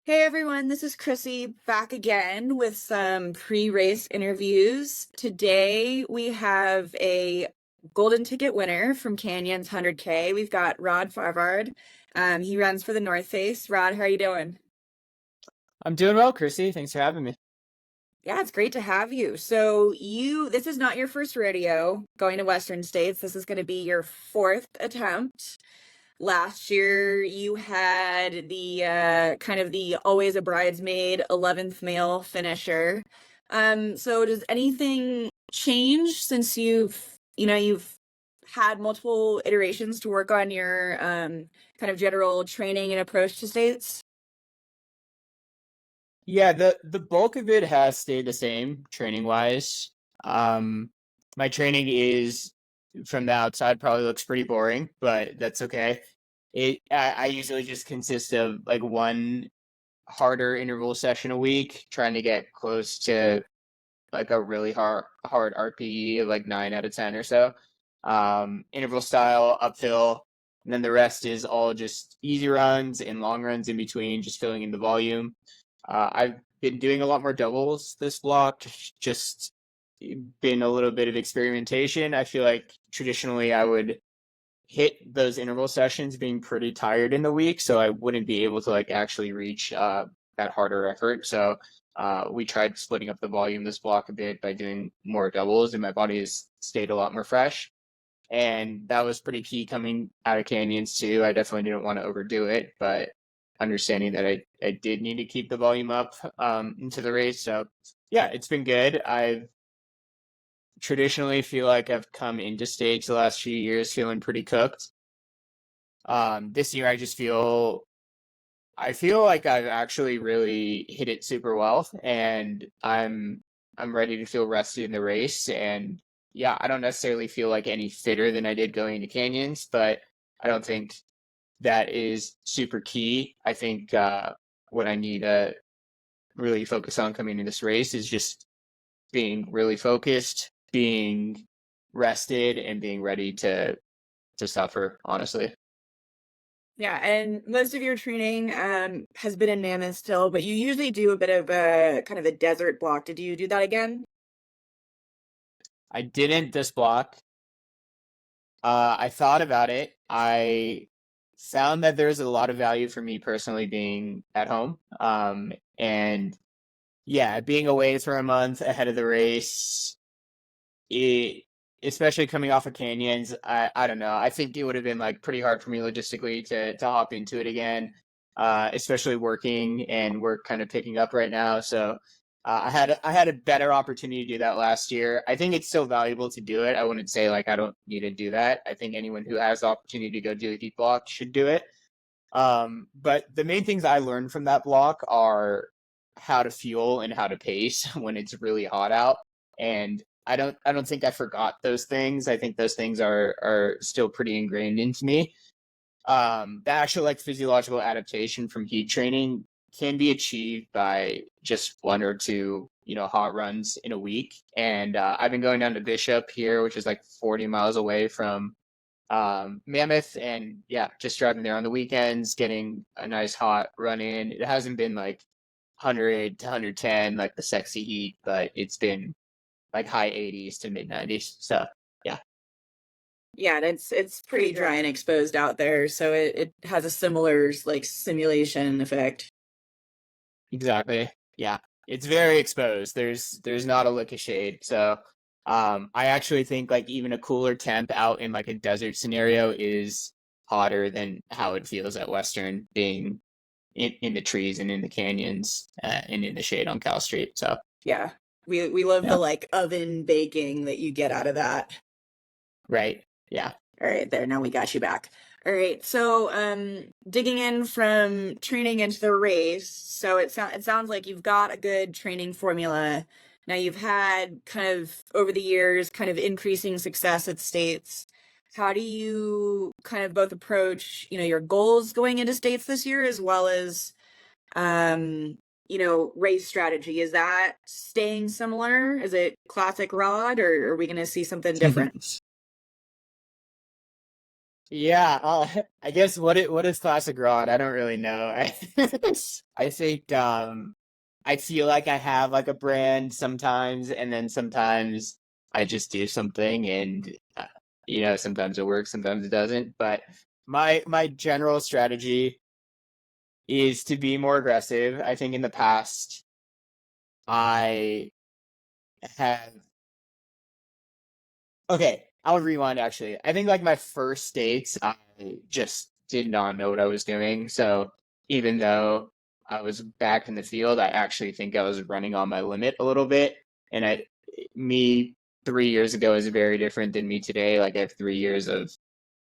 Hey everyone, this is Krissi back again with some pre-race interviews. Today we have a golden ticket winner from Canyons 100K. We've got Rod Farvard. He runs for the North Face. Rod, how are you doing? I'm doing well, Krissi. Thanks for having me. Yeah, it's great to have you. This is not your first rodeo going to Western States. This is going to be your fourth attempt. Last year, you had the kind of the always a bridesmaid 11th male finisher. So does anything change since you've had multiple iterations to work on your kind of general training and approach to states? Yeah, the bulk of it has stayed the same training wise. Um, my training is from the outside probably looks pretty boring, but that's okay. I usually just consist of like one harder interval session a week, trying to get close to like a really hard RPE of like 9 out of 10 or so. Interval style uphill, and then the rest is all just easy runs and long runs in between, just filling in the volume. I've been doing a lot more doubles this block, just been a little bit of experimentation. I feel like traditionally I would hit those interval sessions being pretty tired in the week, so I wouldn't be able to like actually reach that harder effort. So we tried splitting up the volume this block a bit by doing more doubles, and my body has stayed a lot more fresh. And that was pretty key coming out of canyons too. I definitely didn't want to overdo it, but understanding that I did need to keep the volume up into the race. So yeah, it's been good. I've traditionally feel like I've come into stage the last few years feeling pretty cooked. This year I feel like I've actually really hit it super well, and I'm ready to feel rested in the race. And yeah, I don't necessarily feel like any fitter than I did going into canyons, but I don't think that is super key. I think what I need to really focus on coming into this race is just being really focused, being rested, and being ready to suffer, honestly. Yeah, and most of your training has been in Mammoth still, but you usually do a bit of a kind of a desert block. Did you do that again? I didn't this block. I thought about it. I found that there's a lot of value for me personally being at home. And yeah, being away for a month ahead of the race, it, especially coming off of canyons, I don't know. I think it would have been like pretty hard for me logistically to hop into it again, especially working and work kind of picking up right now. So I had a better opportunity to do that last year. I think it's still valuable to do it. I wouldn't say like I don't need to do that. I think anyone who has the opportunity to go do a deep block should do it. But the main things I learned from that block are how to fuel and how to pace when it's really hot out. And I don't think I forgot those things. I think those things are still pretty ingrained into me. The actual like physiological adaptation from heat training can be achieved by just one or two, hot runs in a week. And I've been going down to Bishop here, which is like 40 miles away from Mammoth, and yeah, just driving there on the weekends, getting a nice hot run in. It hasn't been like 100 to 110 like the sexy heat, but it's been like high 80s to mid 90s. So yeah, Yeah, and it's pretty dry and exposed out there, so it has a similar like simulation effect. exactly. Yeah, it's very exposed. There's not a lick of shade. So I actually think like even a cooler temp out in like a desert scenario is hotter than how it feels at Western, being in the trees and in the canyons and in the shade on Cal Street. So Yeah. We love the yeah, like oven baking that you get out of that. right. Yeah. All right, there. Now we got you back. All right. Digging in from training into the race. So it sounds like you've got a good training formula. Now you've had kind of over the years kind of increasing success at states. How do you kind of both approach, your goals going into states this year as well as race strategy? Is that staying similar? Is it classic rod or are we going to see something different? Yeah, I guess what is classic rod? I don't really know. I think I feel like I have like a brand sometimes, and then sometimes I just do something, and sometimes it works, sometimes it doesn't. But my general strategy is to be more aggressive. I think in the past I have Okay, I'll rewind actually. I think like my first states, I just did not know what I was doing. So even though I was back in the field, I actually think I was running on my limit a little bit. And me 3 years ago is very different than me today. Like I have 3 years of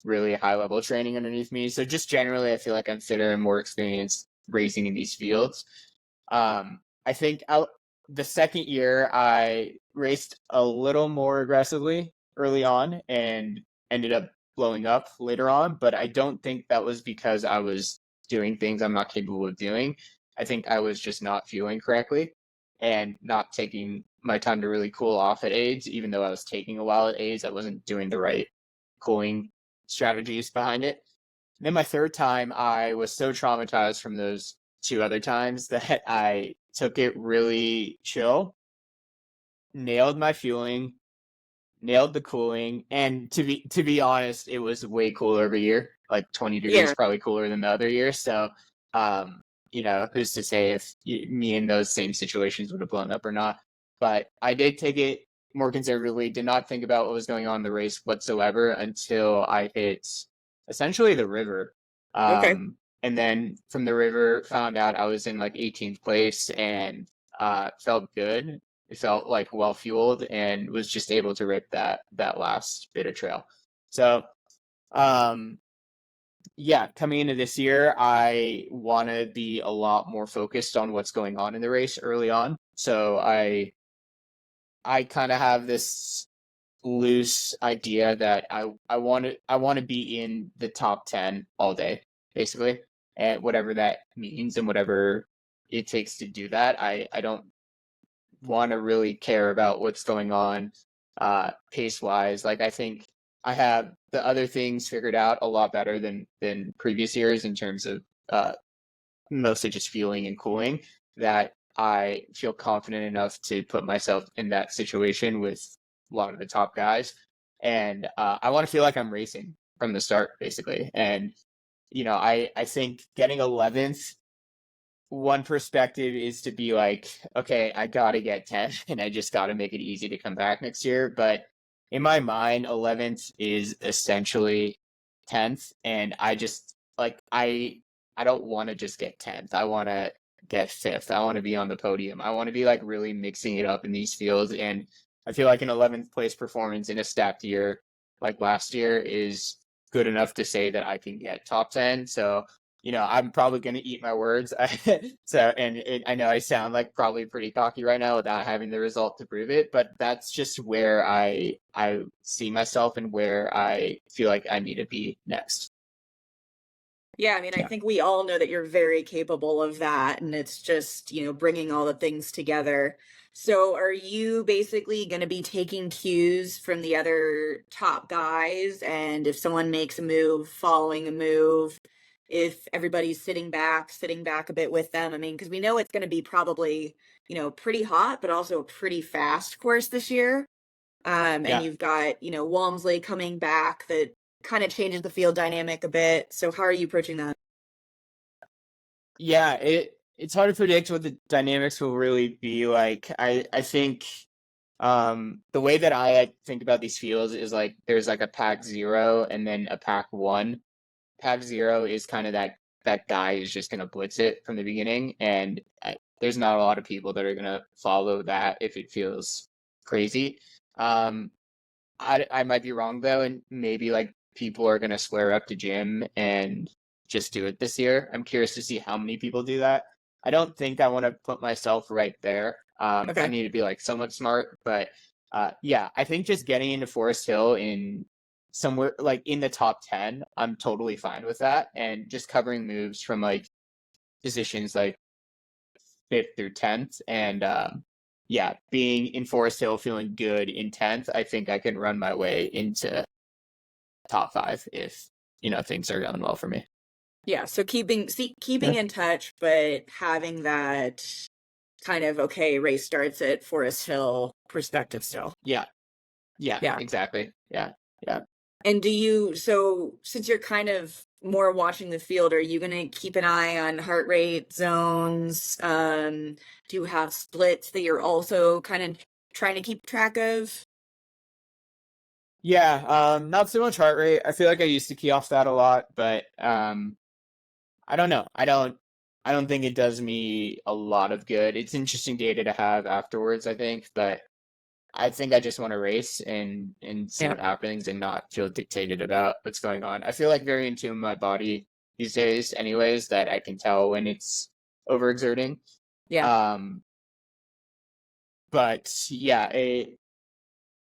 really high level training underneath me. So just generally, I feel like I'm fitter and more experienced racing in these fields. I think the second year I raced a little more aggressively early on and ended up blowing up later on, but I don't think that was because I was doing things I'm not capable of doing. I think I was just not fueling correctly and not taking my time to really cool off at aids, even though I was taking a while at aids. I wasn't doing the right cooling strategies behind it. And then my third time, I was so traumatized from those two other times that I took it really chill, nailed my fueling, nailed the cooling, and to be honest, it was way cooler every year. Like 20 degrees Yeah. probably cooler than the other year. So, who's to say if me in those same situations would have blown up or not? But I did take it more conservatively. Did not think about what was going on in the race whatsoever until I hit essentially the river. Okay. And then from the river, found out I was in like 18th place and felt good. It felt like well fueled and was just able to rip that last bit of trail. So um yeah, coming into this year, I want to be a lot more focused on what's going on in the race early on. So I kind of have this loose idea that I want to be in the top 10 all day, basically, and whatever that means and whatever it takes to do that. I don't want to really care about what's going on pace wise. Like I think I have the other things figured out a lot better than previous years in terms of mostly just fueling and cooling, that I feel confident enough to put myself in that situation with a lot of the top guys. And I want to feel like I'm racing from the start, basically. And, I think getting 11th, one perspective is to be like, okay, I got to get 10 and I just got to make it easy to come back next year. But in my mind, 11th is essentially 10th. And I just like, I don't want to just get 10th. I want to get 5th. I want to be on the podium. I want to be like really mixing it up in these fields. And I feel like an 11th place performance in a stacked year like last year is good enough to say that I can get top 10. So I'm probably going to eat my words. I know I sound like probably pretty cocky right now without having the result to prove it, but that's just where I see myself and where I feel like I need to be next. Yeah, I mean, I Yeah. think we all know that you're very capable of that, and it's just, bringing all the things together. So, are you basically going to be taking cues from the other top guys? And if someone makes a move, following a move, if everybody's sitting back a bit with them? I mean, because we know it's going to be probably, pretty hot, but also a pretty fast course this year. And Yeah. you've got, Walmsley coming back that kind of changes the field dynamic a bit. So how are you approaching that? Yeah, it's hard to predict what the dynamics will really be like. I think the way that I like, think about these fields is like there's like a pack zero and then a pack one. Pack zero is kind of that guy who's just gonna blitz it from the beginning, and there's not a lot of people that are gonna follow that if it feels crazy. Um, I might be wrong though, and maybe like people are gonna swear up to Jim and just do it this year. I'm curious to see how many people do that. I don't think I want to put myself right there. I Okay. need to be like somewhat smart, but yeah, I think just getting into Forest Hill in somewhere like in the top 10, I'm totally fine with that. And just covering moves from like positions like fifth through 10th and yeah, being in Forest Hill, feeling good in 10th, I think I can run my way into top five things are going well for me. Yeah, so keeping Yeah. in touch, but having that kind of okay, race starts at Forest Hill perspective still. Yeah. Yeah, Yeah. exactly. Yeah. Yeah. And so since you're kind of more watching the field, are you going to keep an eye on heart rate zones? Do you have splits that you're also kind of trying to keep track of? Yeah, not so much heart rate. I feel like I used to key off that a lot, but I don't know. I don't think it does me a lot of good. It's interesting data to have afterwards, I think, but I think I just want to race and see Yeah. what happens and not feel dictated about what's going on. I feel like very in tune with my body these days, anyways, that I can tell when it's overexerting. Yeah. Um, but yeah,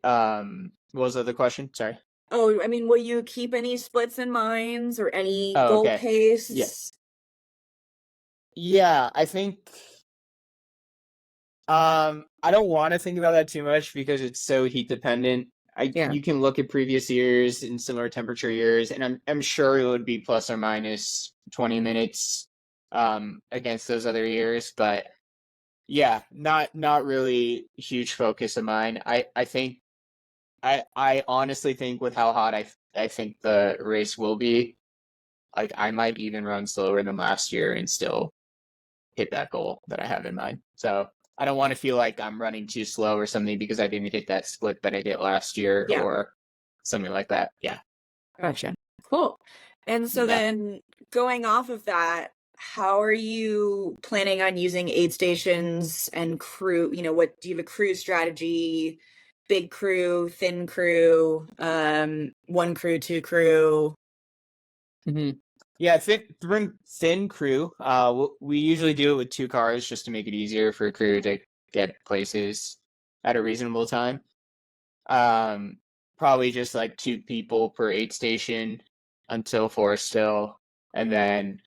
what was the other question? Sorry. Oh, I mean, will you keep any splits in minds or any Oh, goal okay. Yeah. pace? Yeah, I think I don't want to think about that too much because it's so heat dependent. Yeah. You can look at previous years in similar temperature years, and I'm sure it would be plus or minus 20 minutes against those other years, but yeah, not really a huge focus of mine. I think I honestly think with how hot I think the race will be, like I might even run slower than last year and still hit that goal that I have in mind. So I don't want to feel like I'm running too slow or something because I didn't hit that split that I did last year Yeah. or something like that. Yeah. Gotcha. Cool. And so Yeah. then going off of that, how are you planning on using aid stations and crew? What do you have a crew strategy, big crew, thin crew, one crew, two crew? hmm Yeah, thin crew. We usually do it with 2 cars just to make it easier for a crew to get places at a reasonable time. Um, Probably just like 2 people per aid station until Forest Hill, and then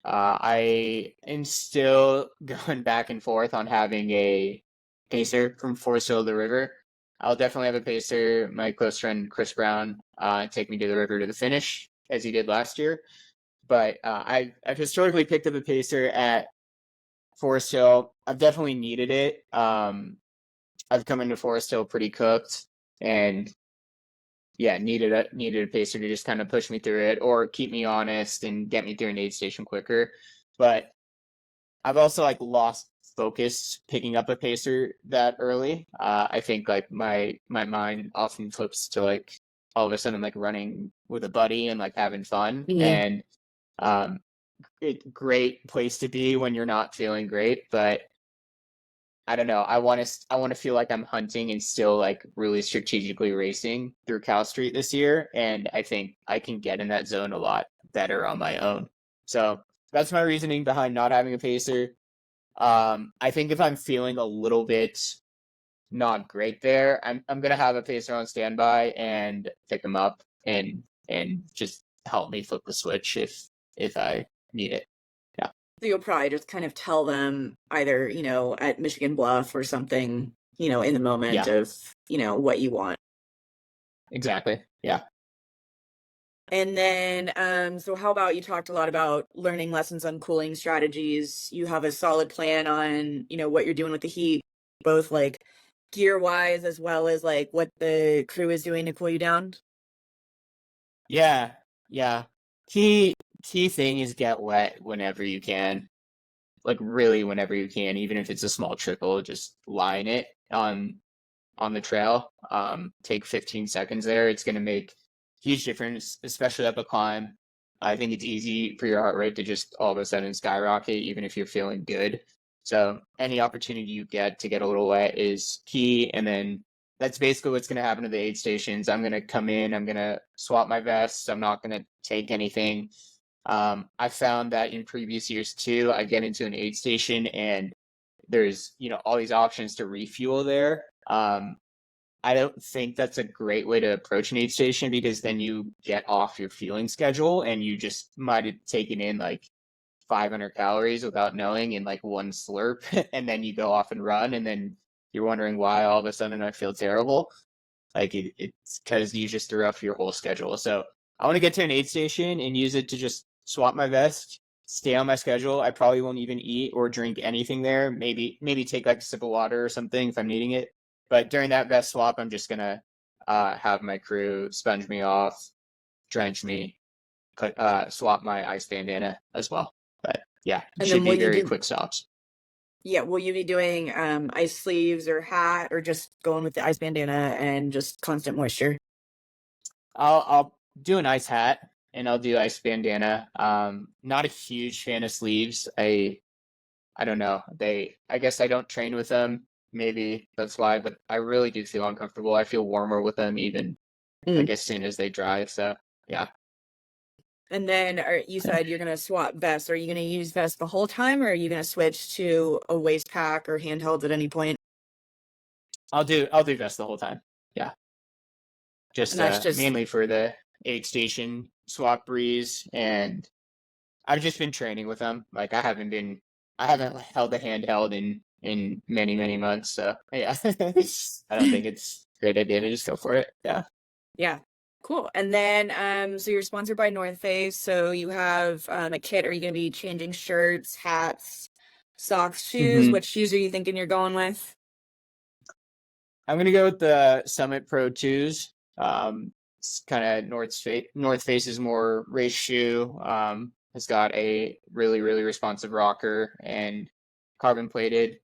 I am still going back and forth on having a pacer from Forest Hill to the river. I'll definitely have a pacer. My close friend Chris Brown take me to the river to the finish as he did last year. But I've historically picked up a pacer at Forest Hill. I've definitely needed it. I've come into Forest Hill pretty cooked, and yeah, needed a pacer to just kind of push me through it or keep me honest and get me through an aid station quicker. But I've also like lost focus picking up a pacer that early. I think like my mind often flips to like all of a sudden like running with a buddy and like having fun, Yeah. and um it's great place to be when you're not feeling great, but I don't know. I want to feel like I'm hunting and still like really strategically racing through Cal Street this year, and I think I can get in that zone a lot better on my own. So that's my reasoning behind not having a pacer. I think if I'm feeling a little bit not great there, I'm gonna have a pacer on standby and pick him up and just help me flip the switch if I need it. Yeah. So you'll probably just kind of tell them either, at Michigan Bluff or something, in the moment Yeah, of, what you want. exactly. Yeah. And then, so how about you talked a lot about learning lessons on cooling strategies. You have a solid plan on, what you're doing with the heat, both like gear wise as well as like what the crew is doing to cool you down. Yeah. Yeah. Key thing is get wet whenever you can. Like really whenever you can, even if it's a small trickle, just line it on the trail. Take 15 seconds there. It's gonna make huge difference, especially up a climb. I think it's easy for your heart rate to just all of a sudden skyrocket, even if you're feeling good. So any opportunity you get to get a little wet is key. And then that's basically what's going to happen to the aid stations. I'm going to come in, I'm going to swap my vests. I'm not going to take anything. I found that in previous years too, I get into an aid station and there's, all these options to refuel there. I don't think that's a great way to approach an aid station because then you get off your fueling schedule and you just might have taken in like 500 calories without knowing in like one slurp, and then you go off and run, and then you're wondering why all of a sudden I feel terrible. Like it's because you just threw off your whole schedule. So I want to get to an aid station and use it to just swap my vest, stay on my schedule. I probably won't even eat or drink anything there. Maybe take like a sip of water or something if I'm needing it. But during that vest swap, I'm just gonna have my crew sponge me off, drench me, swap my ice bandana as well. But yeah, it And should then be very quick stops. will you be doing ice sleeves or hat, or just going with the ice bandana and just constant moisture? I'll do an ice hat and I'll do ice bandana. Not a huge fan of sleeves. I don't know. I guess I don't train with them. Maybe that's why, but I really do feel uncomfortable. I feel warmer with them even Mm. like as soon as they dry. So yeah. And then you said you're gonna swap vests. Are you gonna use vest the whole time, or are you gonna switch to a waist pack or handheld at any point? I'll do vest the whole time. Yeah. And Just that's just mainly for the aid station swap breeze, and I've just been training with them. Like I haven't held a handheld in many months. So yeah, I don't think it's a great idea to just go for it. Yeah. yeah, cool. And then so you're sponsored by North Face, so you have a kit. Are you gonna be changing shirts, hats, socks, shoes? hmm What shoes are you thinking you're going with? I'm gonna go with the Summit Pro 2s. It's kind of North Face is more race shoe. Has got a really responsive rocker and carbon plated.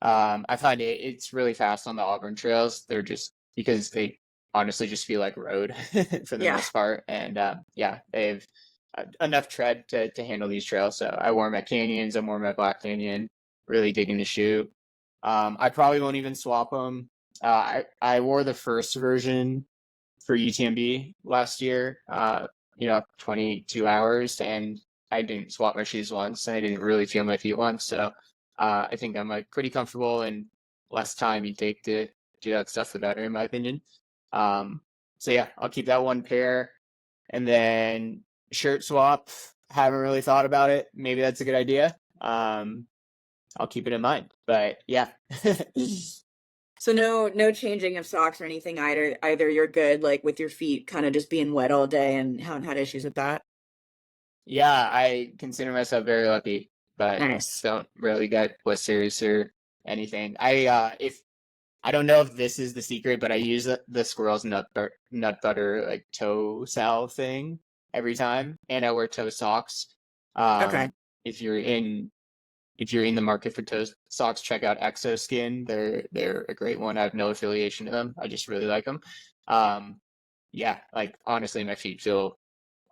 I find it's really fast on the Auburn trails. They're just because they honestly just feel like road for the Yeah. most part, and yeah, they've enough tread to handle these trails. So I wore them at canyons. I wore them at Black Canyon. Really digging the shoe. I probably won't even swap them. I wore the first version for UTMB last year. 22 hours, and I didn't swap my shoes once, and I didn't really feel my feet once. So I think I'm like pretty comfortable, and less time you take to do that stuff, the better, in my opinion. So yeah, I'll keep that one pair, and then shirt swap. Haven't really thought about it. Maybe that's a good idea. I'll keep it in mind. But yeah. So no changing of socks or anything either. Either you're good, like with your feet kind of just being wet all day, and haven't had issues with that. Yeah, I consider myself very lucky, but Nice. don't really get blisters or anything. If I don't know if this is the secret, but I use the squirrel's nut butter like toe salve thing every time, and I wear toe socks. Okay. If you're in the market for toe socks, check out Exoskin. They're a great one. I have no affiliation to them. I just really like them. Yeah, like honestly, my feet feel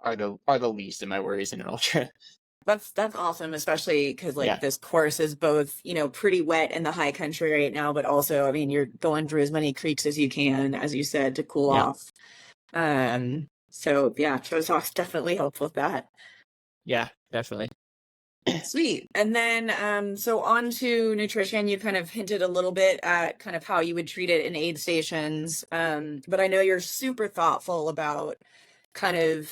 are the least of my worries in an ultra. That's awesome, especially because like Yeah, this course is both, pretty wet in the high country right now, but also, I mean, you're going through as many creeks as you can, as you said, to cool yeah, off. So yeah, toe socks definitely help with that. yeah, definitely. Sweet. And then, so on to nutrition, you kind of hinted a little bit at kind of how you would treat it in aid stations. But I know you're super thoughtful about kind of,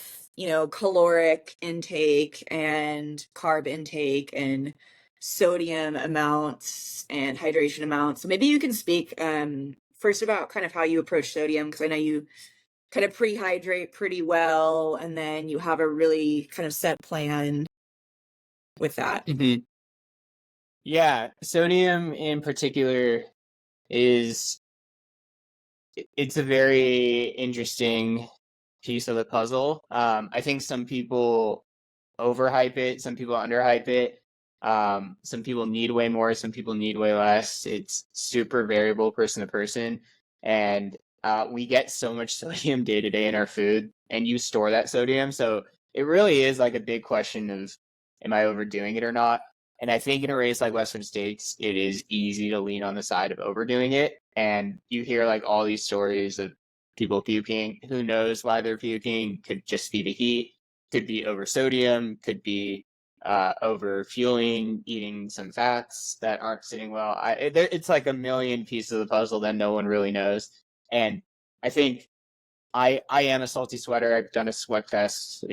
caloric intake and carb intake and sodium amounts and hydration amounts. So maybe you can speak, first about kind of how you approach sodium, because I know you kind of pre-hydrate pretty well, and then you have a really kind of set plan with that. hmm Yeah, sodium in particular is it's a very interesting piece of the puzzle. I think some people overhype it, some people underhype it. Some people need way more, some people need way less. It's super variable person to person. And we get so much sodium day to day in our food, and you store that sodium. So it really is like a big question of, am I overdoing it or not? And I think in a race like Western States, it is easy to lean on the side of overdoing it. And you hear like all these stories of people puking. Who knows why they're puking? Could just be the heat, could be over sodium, could be over fueling, eating some fats that aren't sitting well. It's like a million pieces of the puzzle that no one really knows. And I think I am a salty sweater. I've done a sweat test.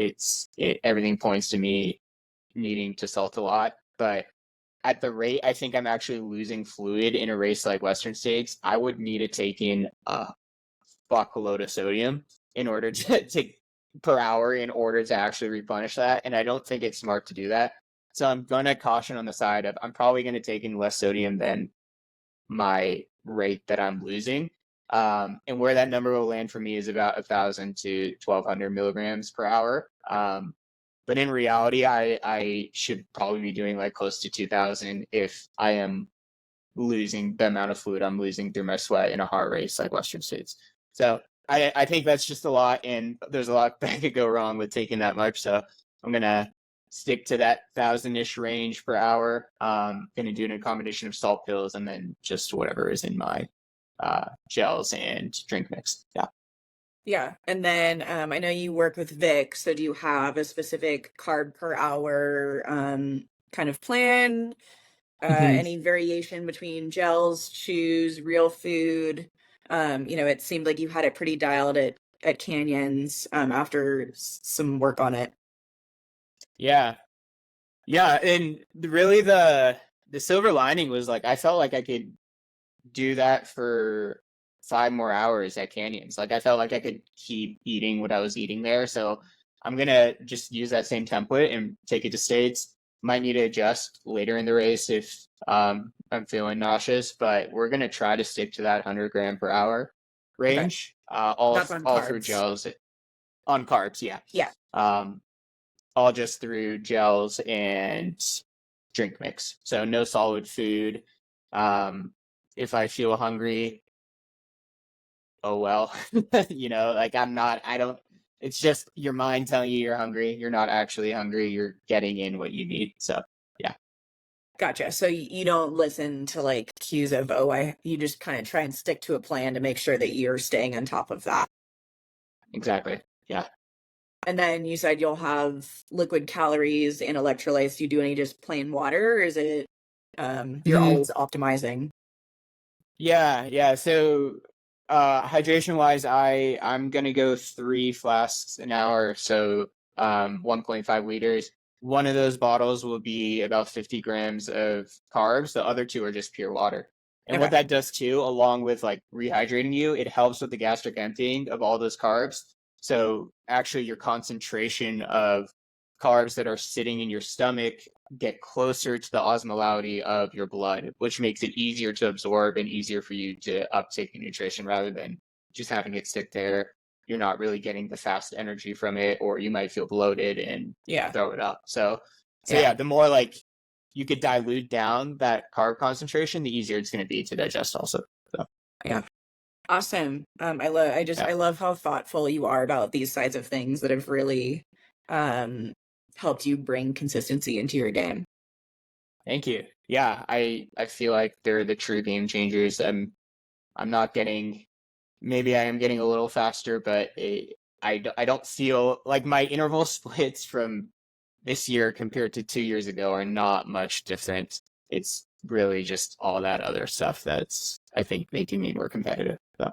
Everything points to me needing to salt a lot. But at the rate I think I'm actually losing fluid in a race like Western States, I would need to take in a fuckload of sodium in order to per hour in order to actually replenish that. And I don't think it's smart to do that. So I'm going to caution on the side of I'm probably going to take in less sodium than my rate that I'm losing. And where that number will land for me is about 1,000 to 1,200 milligrams per hour. But in reality, I should probably be doing like close to 2,000 if I am losing the amount of fluid I'm losing through my sweat in a hard race like Western States. So I think that's just a lot, and there's a lot that could go wrong with taking that much. So I'm gonna stick to that 1,000-ish range per hour. Gonna do it in a combination of salt pills and then just whatever is in my gels and drink mix. Yeah. Yeah. And then I know you work with Vic, so do you have a specific carb per hour kind of plan? Any variation between gels, chews, real food? It seemed like you had it pretty dialed at Canyons after some work on it. Yeah. Yeah. And really the silver lining was like I felt like I could do that for 5 more hours at Canyons. Like I felt like I could keep eating what I was eating there. So I'm gonna just use that same template and take it to States. Might need to adjust later in the race if I'm feeling nauseous, but we're gonna try to stick to that 100 gram per hour Okay. range. That's on All through carbs. gels on carbs, yeah. Yeah. All just through gels and drink mix. So no solid food. If I feel hungry, oh well. Like it's just your mind telling you you're hungry. You're not actually hungry. You're getting in what you need. So yeah. Gotcha. So you don't listen to like cues of, you just kind of try and stick to a plan to make sure that you're staying on top of that. Exactly. Yeah. And then you said you'll have liquid calories and electrolytes. Do you do any just plain water, or is it you're always optimizing? Yeah. So hydration wise, I'm gonna go 3 flasks an hour, so 1.5 liters. One of those bottles will be about 50 grams of carbs. The other two are just pure water. And what Okay. that does too, along with like rehydrating you, it helps with the gastric emptying of all those carbs. So actually your concentration of carbs that are sitting in your stomach get closer to the osmolality of your blood, which makes it easier to absorb and easier for you to uptake the nutrition rather than just having it sit there. You're not really getting the fast energy from it, or you might feel bloated and throw it up. So yeah, the more like you could dilute down that carb concentration, the easier it's going to be to digest also. So Yeah. Awesome. I love how thoughtful you are about these sides of things that have really helped you bring consistency into your game. Thank you. Yeah, I feel like they're the true game changers. I'm not getting, maybe I am getting a little faster, but I don't feel like my interval splits from this year compared to 2 years ago are not much different. It's really just all that other stuff that's, I think, making me more competitive. So,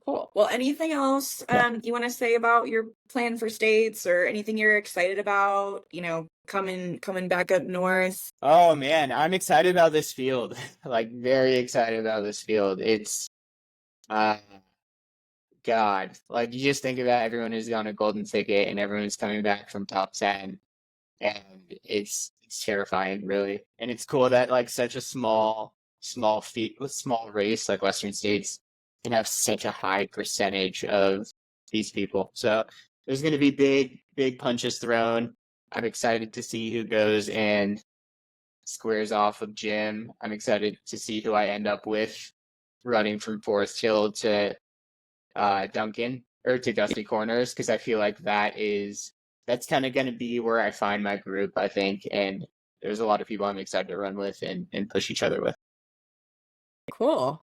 Cool. Well, anything else yeah. you want to say about your plan for States, or anything you're excited about, coming back up north? Oh man, I'm excited about this field. Like very excited about this field. It's uh God, like you just think about everyone who's on a golden ticket and everyone who's coming back from top 10, and it's terrifying, really. And it's cool that like such a small race like Western States can have such a high percentage of these people. So there's going to be big punches thrown. I'm excited to see who goes and squares off with Jim. I'm excited to see who I end up with running from Forest Hill to Duncan or to Dusty Corners, because I feel like that's kind of going to be where I find my group, I think. And there's a lot of people I'm excited to run with and push each other with. Cool.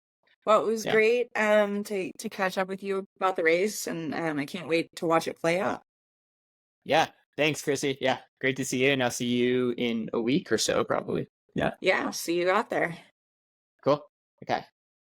Well, it was Yeah. great to catch up with you about the race, and I can't wait to watch it play out. Yeah. Thanks, Krissi. Yeah. Great to see you. And I'll see you in a week or so, probably. Yeah. Yeah, see you out there. Cool. Okay.